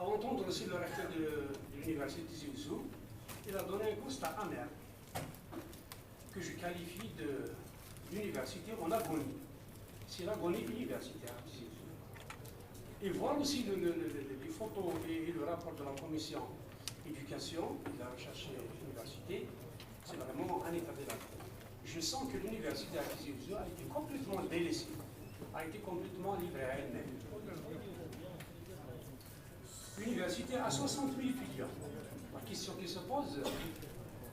À entendre aussi le recteur de l'université de Tizi Ouzou, il a donné un constat amer que je qualifie d'université en agonie. C'est l'agonie universitaire à Tizi Ouzou. Et voir aussi les photos et le rapport de la commission éducation et de la recherche et l'université, c'est vraiment un état de l'art. Je sens que l'université à Tizi Ouzou a été complètement délaissée, a été complètement livrée à elle-même. L'université a 60 000 étudiants. La question qui se pose,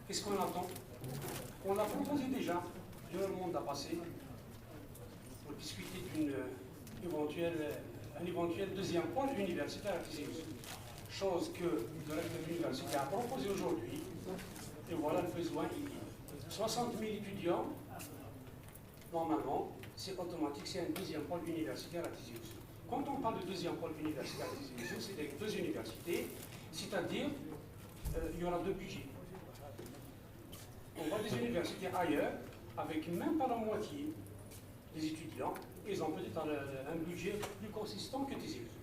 qu'est-ce qu'on attend? On l'a proposé déjà, le monde a passé, pour discuter un éventuel deuxième pôle universitaire à Tizi Ouzou. Chose que le recteur de l'université a proposé aujourd'hui, et voilà le besoin. 60 000 étudiants, normalement, c'est automatique, c'est un deuxième pôle universitaire à Tizi Ouzou. Quand on parle de deuxième pôle universitaire à Tizi Ouzou, c'est avec deux universités, c'est-à-dire, il y aura deux budgets. On voit des universités ailleurs, avec même pas la moitié des étudiants, ils ont peut-être un budget plus consistant que Tizi Ouzou.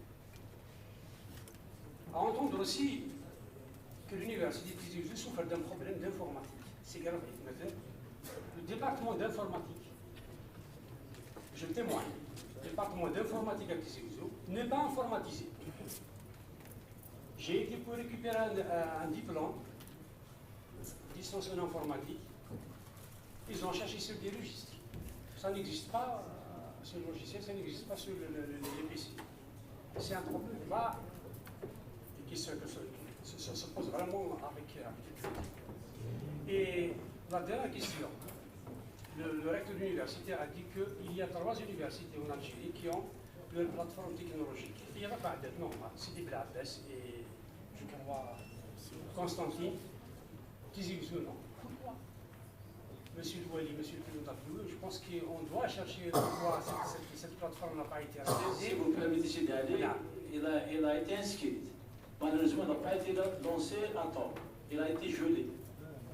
À entendre aussi que l'université de Tizi Ouzou souffre d'un problème d'informatique. C'est grave. Le département d'informatique, je témoigne, le département d'informatique à Tizi Ouzou n'est pas informatisé. J'ai été pour récupérer un diplôme, licence en informatique. Ils ont cherché sur des registres. Ça n'existe pas sur le logiciel, ça n'existe pas sur les PC. C'est un problème là qui se pose vraiment avec Et la dernière question, le recteur de l'université a dit qu'il y a 3 universités en Algérie qui ont leur plateforme technologique. Il y en a pas d'autres, non, c'est des Blabes et je crois Constantine, Tizi Ouzou, non. Pourquoi? Monsieur Louali, Monsieur le Président de la je pense qu'on doit chercher pourquoi cette plateforme n'a pas été réalisée. Si vous permettez d'aller, elle a été inscrite. Malheureusement, elle n'a pas été lancée à temps. Elle a été gelée.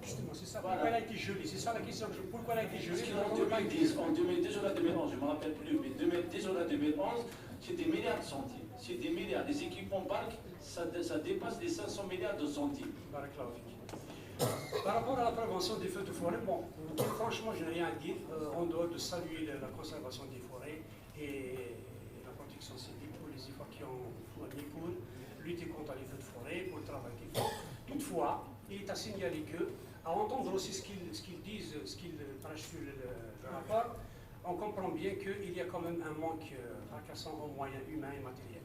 Justement, c'est ça. Pourquoi elle a été gelée? C'est ça la question. Pourquoi elle a été gelée? En 2010, en 2010 ou en 2011, je ne me rappelle plus, mais 2010 ou en 2011, c'est des milliards de centimes. C'est des milliards. Les équipements parcs, ça dépasse les 500 milliards de centimes. Par rapport à la prévention des feux de forêt, bon, franchement, je n'ai rien à dire, en dehors de saluer la conservation des forêts et la protection civile pour les efforts qui ont fourni pour lutter contre les feux de forêt, pour le travail qu'ils font. Toutefois, il est à signaler que, à entendre aussi ce qu'ils disent, ce qu'ils prêchent sur le rapport, on comprend bien qu'il y a quand même un manque fracassant en moyens humains et matériels.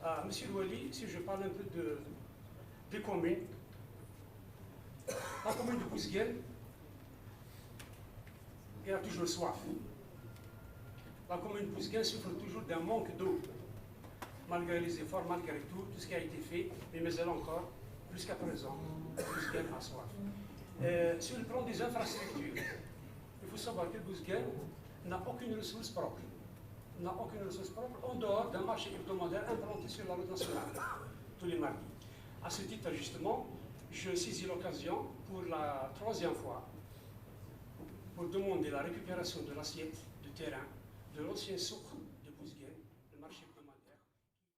Voilà. Monsieur Louali, si je parle un peu des communes, la commune de Bouzguel, elle a toujours soif. La commune de Bouzguel souffre toujours d'un manque d'eau. Malgré les efforts, malgré tout ce qui a été fait, mais elle encore, jusqu'à présent, Bouzguel a soif. Sur le plan des infrastructures, il faut savoir que Bouzguel n'a aucune ressource propre. N'a aucune ressource propre en dehors d'un marché hebdomadaire implanté sur la route nationale, tous les mardis. À ce titre, justement, je saisis l'occasion pour la 3e fois pour demander la récupération de l'assiette de terrain de l'ancien souk